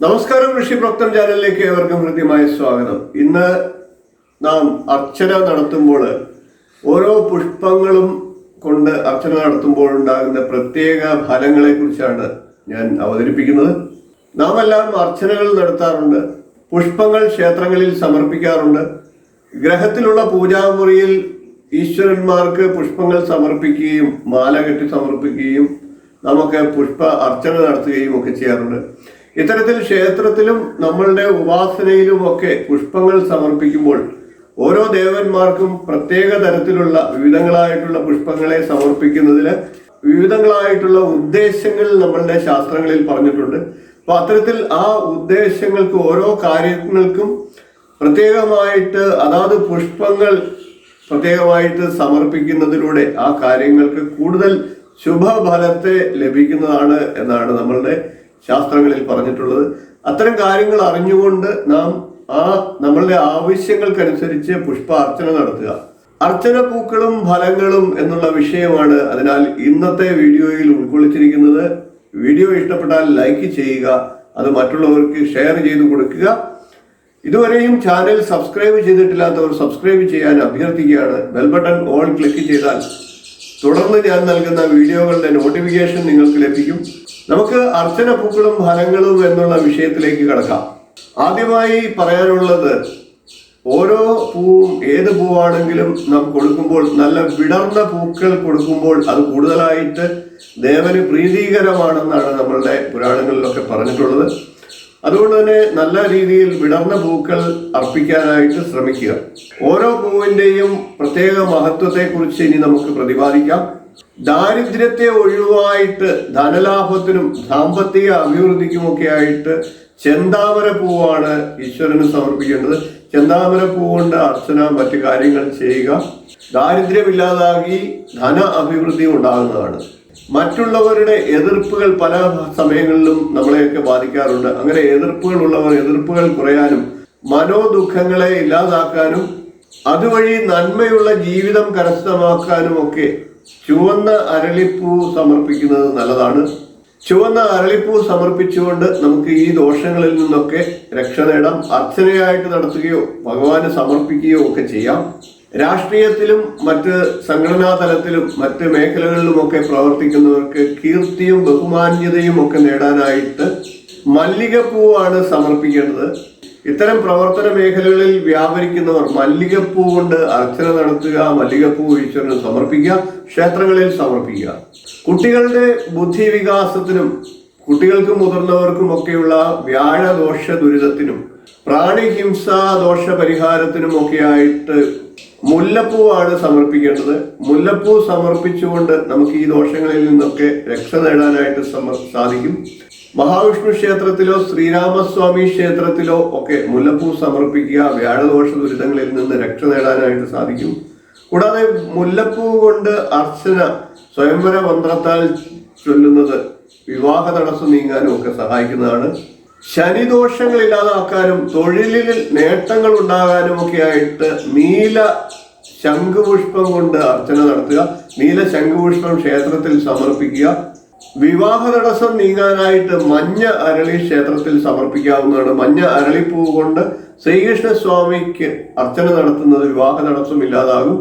നമസ്കാരം, ഋഷിപ്രോക്തം ചാനലിലേക്ക് ഏവർക്കും ഹൃദ്യമായ സ്വാഗതം. ഇന്ന് നാം അർച്ചന നടത്തുമ്പോൾ ഓരോ പുഷ്പങ്ങളും കൊണ്ട് അർച്ചന നടത്തുമ്പോൾ ഉണ്ടാകുന്ന പ്രത്യേക ഫലങ്ങളെ കുറിച്ചാണ് ഞാൻ അവതരിപ്പിക്കുന്നത്. നാം എല്ലാം അർച്ചനകൾ നടത്താറുണ്ട്, പുഷ്പങ്ങൾ ക്ഷേത്രങ്ങളിൽ സമർപ്പിക്കാറുണ്ട്. ഗ്രഹത്തിലുള്ള പൂജാമുറിയിൽ ഈശ്വരന്മാർക്ക് പുഷ്പങ്ങൾ സമർപ്പിക്കുകയും മാല കെട്ടി സമർപ്പിക്കുകയും നമുക്ക് പുഷ്പ അർച്ചന നടത്തുകയും ഒക്കെ ചെയ്യാറുണ്ട്. ഇത്തരത്തിൽ ക്ഷേത്രത്തിലും നമ്മളുടെ ഉപാസനയിലുമൊക്കെ പുഷ്പങ്ങൾ സമർപ്പിക്കുമ്പോൾ ഓരോ ദേവന്മാർക്കും പ്രത്യേക തരത്തിലുള്ള വിവിധങ്ങളായിട്ടുള്ള പുഷ്പങ്ങളെ സമർപ്പിക്കുന്നതിന് വിവിധങ്ങളായിട്ടുള്ള ഉദ്ദേശങ്ങൾ നമ്മളുടെ ശാസ്ത്രങ്ങളിൽ പറഞ്ഞിട്ടുണ്ട്. അപ്പൊ അത്തരത്തിൽ ആ ഉദ്ദേശങ്ങൾക്ക് ഓരോ കാര്യങ്ങൾക്കും പ്രത്യേകമായിട്ട് അതാത് പുഷ്പങ്ങൾ പ്രത്യേകമായിട്ട് സമർപ്പിക്കുന്നതിലൂടെ ആ കാര്യങ്ങൾക്ക് കൂടുതൽ ശുഭഫലത്തെ ലഭിക്കുന്നതാണ് എന്നാണ് നമ്മളുടെ ശാസ്ത്രങ്ങളിൽ പറഞ്ഞിട്ടുള്ളത്. അത്തരം കാര്യങ്ങൾ അറിഞ്ഞുകൊണ്ട് നാം നമ്മളുടെ ആവശ്യങ്ങൾക്കനുസരിച്ച് പുഷ്പ അർച്ചന നടത്തുക. അർച്ചന പൂക്കളും ഫലങ്ങളും എന്നുള്ള വിഷയമാണ് അതിനാൽ ഇന്നത്തെ വീഡിയോയിൽ ഉൾക്കൊള്ളിച്ചിരിക്കുന്നത്. വീഡിയോ ഇഷ്ടപ്പെട്ടാൽ ലൈക്ക് ചെയ്യുക, അത് മറ്റുള്ളവർക്ക് ഷെയർ ചെയ്ത് കൊടുക്കുക. ഇതുവരെയും ചാനൽ സബ്സ്ക്രൈബ് ചെയ്തിട്ടില്ലാത്തവർ സബ്സ്ക്രൈബ് ചെയ്യാൻ അഭ്യർത്ഥിക്കുകയാണ്. ബെൽ ബട്ടൺ ഓൾ ക്ലിക്ക് ചെയ്താൽ തുടർന്ന് ഞാൻ നൽകുന്ന വീഡിയോകളുടെ നോട്ടിഫിക്കേഷൻ നിങ്ങൾക്ക് ലഭിക്കും. നമുക്ക് അർച്ചന പൂക്കളും ഫലങ്ങളും എന്നുള്ള വിഷയത്തിലേക്ക് കടക്കാം. ആദ്യമായി പറയാനുള്ളത്, ഓരോ പൂവും ഏത് പൂവാണെങ്കിലും നാം കൊടുക്കുമ്പോൾ നല്ല വിടർന്ന പൂക്കൾ കൊടുക്കുമ്പോൾ അത് കൂടുതലായിട്ട് ദേവന് പ്രീതികരമാണെന്നാണ് നമ്മളുടെ പുരാണങ്ങളിലൊക്കെ പറഞ്ഞിട്ടുള്ളത്. അതുകൊണ്ട് തന്നെ നല്ല രീതിയിൽ വിടർന്ന പൂക്കൾ അർപ്പിക്കാനായിട്ട് ശ്രമിക്കുക. ഓരോ പൂവിൻ്റെയും പ്രത്യേക മഹത്വത്തെക്കുറിച്ച് ഇനി നമുക്ക് പ്രതിപാദിക്കാം. ദാരിദ്ര്യത്തെ ഒഴിവായിട്ട് ധനലാഭത്തിനും സാമ്പത്തിക അഭിവൃദ്ധിക്കുമൊക്കെ ആയിട്ട് ചെന്താമര പൂവാണ് ഈശ്വരന് സമർപ്പിക്കേണ്ടത്. ചെന്താമര പൂ കൊണ്ട് അർച്ചന മറ്റു കാര്യങ്ങൾ ചെയ്യുക. ദാരിദ്ര്യമില്ലാതാക്കി ധന അഭിവൃദ്ധി ഉണ്ടാകുന്നതാണ്. മറ്റുള്ളവരുടെ എതിർപ്പുകൾ പല സമയങ്ങളിലും നമ്മളെയൊക്കെ ബാധിക്കാറുണ്ട്. അങ്ങനെ എതിർപ്പുകൾ ഉള്ളവർ എതിർപ്പുകൾ കുറയാനും മനോദുഃഖങ്ങളെ ഇല്ലാതാക്കാനും അതുവഴി നന്മയുള്ള ജീവിതം കരസ്ഥമാക്കാനും ഒക്കെ ചുവന്ന അരളിപ്പൂ സമർപ്പിക്കുന്നത് നല്ലതാണ്. ചുവന്ന അരളിപ്പൂ സമർപ്പിച്ചുകൊണ്ട് നമുക്ക് ഈ ദോഷങ്ങളിൽ നിന്നൊക്കെ രക്ഷ നേടാം. അർച്ചനയായിട്ട് നടത്തുകയോ ഭഗവാന് സമർപ്പിക്കുകയോ ഒക്കെ ചെയ്യാം. രാഷ്ട്രീയത്തിലും മറ്റ് സംഘടനാ തലത്തിലും മറ്റ് മേഖലകളിലുമൊക്കെ പ്രവർത്തിക്കുന്നവർക്ക് കീർത്തിയും ബഹുമാന്യതയും ഒക്കെ നേടാനായിട്ട് മല്ലികപ്പൂവാണ് സമർപ്പിക്കേണ്ടത്. ഇത്തരം പ്രവർത്തന മേഖലകളിൽ വ്യാപരിക്കുന്നവർ മല്ലികപ്പൂ കൊണ്ട് അർച്ചന നടത്തുക, മല്ലികപ്പൂ ഈശ്വരന് സമർപ്പിക്കുക, ക്ഷേത്രങ്ങളിൽ സമർപ്പിക്കുക. കുട്ടികളുടെ ബുദ്ധി വികാസത്തിനും കുട്ടികൾക്കും മുതിർന്നവർക്കും ഒക്കെയുള്ള വ്യാഴദോഷ ദുരിതത്തിനും പ്രാണിഹിംസാ ദോഷ പരിഹാരത്തിനും ഒക്കെ ആയിട്ട് മുല്ലപ്പൂവാണ് സമർപ്പിക്കേണ്ടത്. മുല്ലപ്പൂ സമർപ്പിച്ചുകൊണ്ട് നമുക്ക് ഈ ദോഷങ്ങളിൽ നിന്നൊക്കെ രക്ഷ നേടാനായിട്ട് സാധിക്കും. മഹാവിഷ്ണു ക്ഷേത്രത്തിലോ ശ്രീരാമസ്വാമി ക്ഷേത്രത്തിലോ ഒക്കെ മുല്ലപ്പൂ സമർപ്പിക്കുക. വ്യാഴദോഷ ദുരിതങ്ങളിൽ നിന്ന് രക്ഷ നേടാനായിട്ട് സാധിക്കും. കൂടാതെ മുല്ലപ്പൂ കൊണ്ട് അർച്ചന സ്വയംവര മന്ത്രത്താൽ ചൊല്ലുന്നത് വിവാഹ തടസ്സം നീങ്ങാനും ഒക്കെ സഹായിക്കുന്നതാണ്. ശനിദോഷങ്ങൾ ഇല്ലാതാക്കാനും തൊഴിലിൽ നേട്ടങ്ങൾ ഉണ്ടാകാനും ഒക്കെ ആയിട്ട് നീല ശംഖുപുഷ്പം കൊണ്ട് അർച്ചന നടത്തുക. നീല ശംഖുപുഷ്പം ക്ഷേത്രത്തിൽ സമർപ്പിക്കുക. വിവാഹ തടസ്സം നീങ്ങാനായിട്ട് മഞ്ഞ അരളി ക്ഷേത്രത്തിൽ സമർപ്പിക്കാവുന്നതാണ്. മഞ്ഞ അരളിപ്പൂ കൊണ്ട് ശ്രീകൃഷ്ണ സ്വാമിക്ക് അർച്ചന നടത്തുന്നത് വിവാഹ തടസ്സം ഇല്ലാതാകും.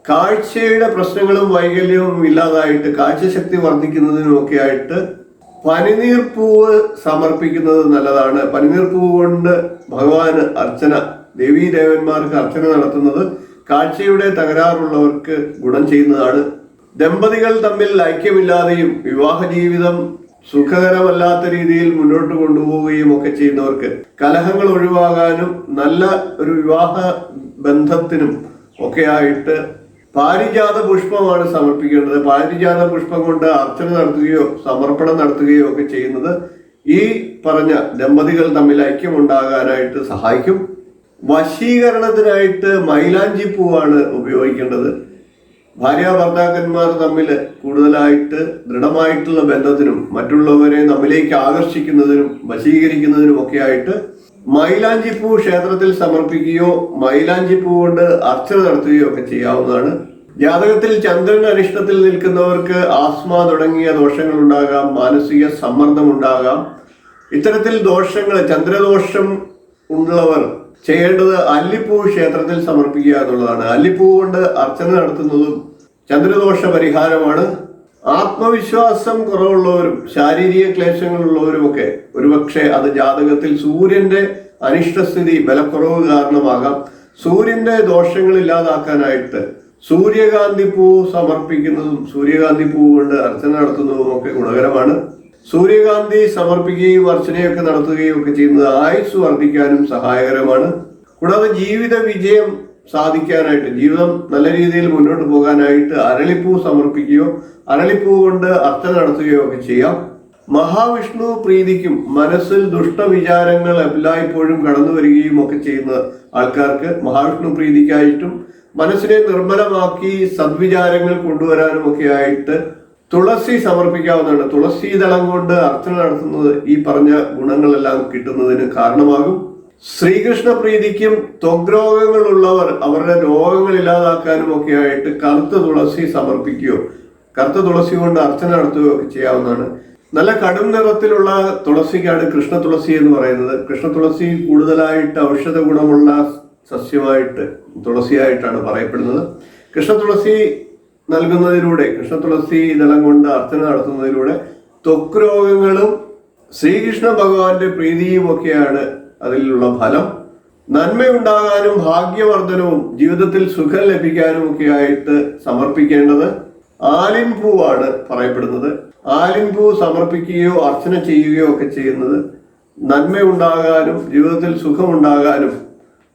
കാഴ്ചയുടെ പ്രശ്നങ്ങളും വൈകല്യവും ഇല്ലാതായിട്ട് കാഴ്ചശക്തി വർദ്ധിക്കുന്നതിനും ഒക്കെ ആയിട്ട് പനിനീർ പൂവ് സമർപ്പിക്കുന്നത് നല്ലതാണ്. പനിനീർ പൂവ് കൊണ്ട് ഭഗവാന് അർച്ചന, ദേവീ ദേവന്മാർക്ക് അർച്ചന നടത്തുന്നത് കാഴ്ചയുടെ തകരാറുള്ളവർക്ക് ഗുണം ചെയ്യുന്നതാണ്. ദമ്പതികൾ തമ്മിൽ ഐക്യമില്ലാതെയും വിവാഹ ജീവിതം സുഖകരമല്ലാത്ത രീതിയിൽ മുന്നോട്ട് കൊണ്ടുപോവുകയും ഒക്കെ ചെയ്യുന്നവർക്ക് കലഹങ്ങൾ ഒഴിവാകാനും നല്ല ഒരു വിവാഹ ബന്ധത്തിനും ഒക്കെ ആയിട്ട് പാരിജാത പുഷ്പമാണ് സമർപ്പിക്കേണ്ടത്. പാരിജാത പുഷ്പം കൊണ്ട് അർച്ചന നടത്തുകയോ സമർപ്പണം നടത്തുകയോ ഒക്കെ ചെയ്യുന്നത് ഈ പറഞ്ഞ ദമ്പതികൾ തമ്മിൽ ഐക്യമുണ്ടാകാനായിട്ട് സഹായിക്കും. വശീകരണത്തിനായിട്ട് മൈലാഞ്ചി പൂവാണ് ഉപയോഗിക്കേണ്ടത്. ഭാര്യ ഭർത്താക്കന്മാർ തമ്മിൽ കൂടുതലായിട്ട് ദൃഢമായിട്ടുള്ള ബന്ധത്തിനും മറ്റുള്ളവരെ നമ്മിലേക്ക് ആകർഷിക്കുന്നതിനും വശീകരിക്കുന്നതിനും ഒക്കെ ആയിട്ട് മൈലാഞ്ചിപ്പൂ ക്ഷേത്രത്തിൽ സമർപ്പിക്കുകയോ മൈലാഞ്ചിപ്പൂ കൊണ്ട് അർച്ചന നടത്തുകയോ ഒക്കെ ചെയ്യാവുന്നതാണ്. ജാതകത്തിൽ ചന്ദ്രൻ അരിഷ്ടത്തിൽ നിൽക്കുന്നവർക്ക് ആസ്മ തുടങ്ങിയ ദോഷങ്ങൾ ഉണ്ടാകാം, മാനസിക സമ്മർദ്ദം ഉണ്ടാകാം. ഇത്തരത്തിൽ ദോഷങ്ങൾ, ചന്ദ്രദോഷം ഉള്ളവർ ചെയ്യേണ്ടത് അല്ലിപ്പൂ ക്ഷേത്രത്തിൽ സമർപ്പിക്കുക എന്നുള്ളതാണ്. അല്ലിപ്പൂ കൊണ്ട് അർച്ചന നടത്തുന്നതും ചന്ദ്രദോഷ പരിഹാരമാണ്. ആത്മവിശ്വാസം കുറവുള്ളവരും ശാരീരിക ക്ലേശങ്ങളുള്ളവരുമൊക്കെ ഒരുപക്ഷെ അത് ജാതകത്തിൽ സൂര്യന്റെ അനിഷ്ടസ്ഥിതി, ബലക്കുറവ് കാരണമാകാം. സൂര്യന്റെ ദോഷങ്ങൾ ഇല്ലാതാക്കാനായിട്ട് സൂര്യകാന്തി പൂ സമർപ്പിക്കുന്നതും സൂര്യകാന്തി പൂ കൊണ്ട് അർച്ചന നടത്തുന്നതും ഒക്കെ ഗുണകരമാണ്. സൂര്യകാന്തി സമർപ്പിക്കുകയും അർച്ചനയൊക്കെ നടത്തുകയും ഒക്കെ ചെയ്യുന്നത് ആയുസ് വർദ്ധിക്കാനും സഹായകരമാണ്. കൂടാതെ ജീവിത വിജയം സാധിക്കാനായിട്ട്, ജീവിതം നല്ല രീതിയിൽ മുന്നോട്ട് പോകാനായിട്ട് അരളിപ്പൂ സമർപ്പിക്കുകയോ അരളിപ്പൂ കൊണ്ട് അർച്ചന നടത്തുകയോ ഒക്കെ ചെയ്യാം. മഹാവിഷ്ണു പ്രീതിക്കും മനസ്സിൽ ദുഷ്ടവിചാരങ്ങൾ എല്ലായ്പ്പോഴും കടന്നു വരികയും ഒക്കെ ചെയ്യുന്ന ആൾക്കാർക്ക് മഹാവിഷ്ണു പ്രീതിക്കായിട്ടും മനസ്സിനെ നിർമ്മലമാക്കി സദ്വിചാരങ്ങൾ കൊണ്ടുവരാനും ഒക്കെ ആയിട്ട് തുളസി സമർപ്പിക്കാവുന്നതാണ്. തുളസി ദളം കൊണ്ട് അർച്ചന നടത്തുന്നത് ഈ പറഞ്ഞ ഗുണങ്ങളെല്ലാം കിട്ടുന്നതിന് കാരണമാകും. ശ്രീകൃഷ്ണ പ്രീതിക്കും ത്വഗ്രോഗങ്ങളുള്ളവർ അവരുടെ രോഗങ്ങൾ ഇല്ലാതാക്കാനും ഒക്കെ ആയിട്ട് കറുത്ത തുളസി സമർപ്പിക്കുകയോ കറുത്ത തുളസി കൊണ്ട് അർച്ചന നടത്തുകയോ ഒക്കെ ചെയ്യാവുന്നതാണ്. നല്ല കടും നിറത്തിലുള്ള തുളസിക്കാണ് കൃഷ്ണ തുളസി എന്ന് പറയുന്നത്. കൃഷ്ണ തുളസി കൂടുതലായിട്ട് ഔഷധ ഗുണമുള്ള സസ്യമായിട്ട്, തുളസിയായിട്ടാണ് പറയപ്പെടുന്നത്. കൃഷ്ണ തുളസി നൽകുന്നതിലൂടെ, കൃഷ്ണ തുളസി ദളം കൊണ്ട് അർച്ചന നടത്തുന്നതിലൂടെ ത്വക്ക് രോഗങ്ങളും ശ്രീകൃഷ്ണ ഭഗവാന്റെ പ്രീതിയും ഒക്കെയാണ് അതിലുള്ള ഫലം. നന്മയുണ്ടാകാനും ഭാഗ്യവർദ്ധനവും ജീവിതത്തിൽ സുഖം ലഭിക്കാനും ഒക്കെ ആയിട്ട് സമർപ്പിക്കേണ്ടത് ആലിൻ പൂവാണ് പറയപ്പെടുന്നത്. ആലിൻ പൂ സമർപ്പിക്കുകയോ അർച്ചന ചെയ്യുകയോ ഒക്കെ ചെയ്യുന്നത് നന്മയുണ്ടാകാനും ജീവിതത്തിൽ സുഖമുണ്ടാകാനും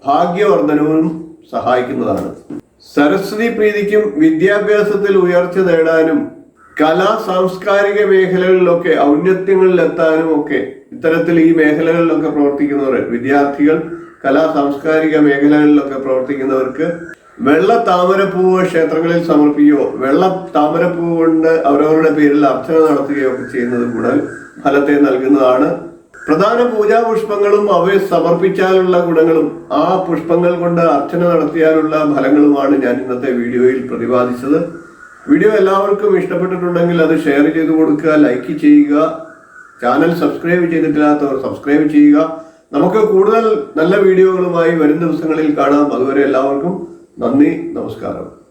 ഭാഗ്യവർദ്ധനവും സഹായിക്കുന്നതാണ്. സരസ്വതി പ്രീതിക്കും വിദ്യാഭ്യാസത്തിൽ ഉയർച്ച നേടാനും കലാ സാംസ്കാരിക മേഖലകളിലൊക്കെ ഔന്നത്യങ്ങളിലെത്താനും ഒക്കെ ഇത്തരത്തിൽ ഈ മേഖലകളിലൊക്കെ പ്രവർത്തിക്കുന്നവർ, വിദ്യാർത്ഥികൾ, കലാ സാംസ്കാരിക മേഖലകളിലൊക്കെ പ്രവർത്തിക്കുന്നവർക്ക് വെള്ള താമരപ്പൂവ് ക്ഷേത്രങ്ങളിൽ സമർപ്പിക്കുകയോ വെള്ള താമരപ്പൂ കൊണ്ട് അവരവരുടെ പേരിൽ അർച്ചന നടത്തുകയോ ഒക്കെ ചെയ്യുന്നത് ഗുണം ഫലത്തെ നൽകുന്നതാണ്. പ്രധാന പൂജാ പുഷ്പങ്ങളും അവയെ സമർപ്പിച്ചാലുള്ള ഗുണങ്ങളും ആ പുഷ്പങ്ങൾ കൊണ്ട് അർച്ചന നടത്തിയാലുള്ള ഫലങ്ങളുമാണ് ഞാൻ ഇന്നത്തെ വീഡിയോയിൽ പ്രതിപാദിച്ചത്. വീഡിയോ എല്ലാവർക്കും ഇഷ്ടപ്പെട്ടിട്ടുണ്ടെങ്കിൽ അത് ഷെയർ ചെയ്ത് കൊടുക്കുക, ലൈക്ക് ചെയ്യുക. ചാനൽ സബ്സ്ക്രൈബ് ചെയ്തിട്ടില്ലാത്തവർ സബ്സ്ക്രൈബ് ചെയ്യുക. നമുക്ക് കൂടുതൽ നല്ല വീഡിയോകളുമായി വരും ദിവസങ്ങളിൽ കാണാം. അതുവരെ എല്ലാവർക്കും നന്ദി, നമസ്കാരം.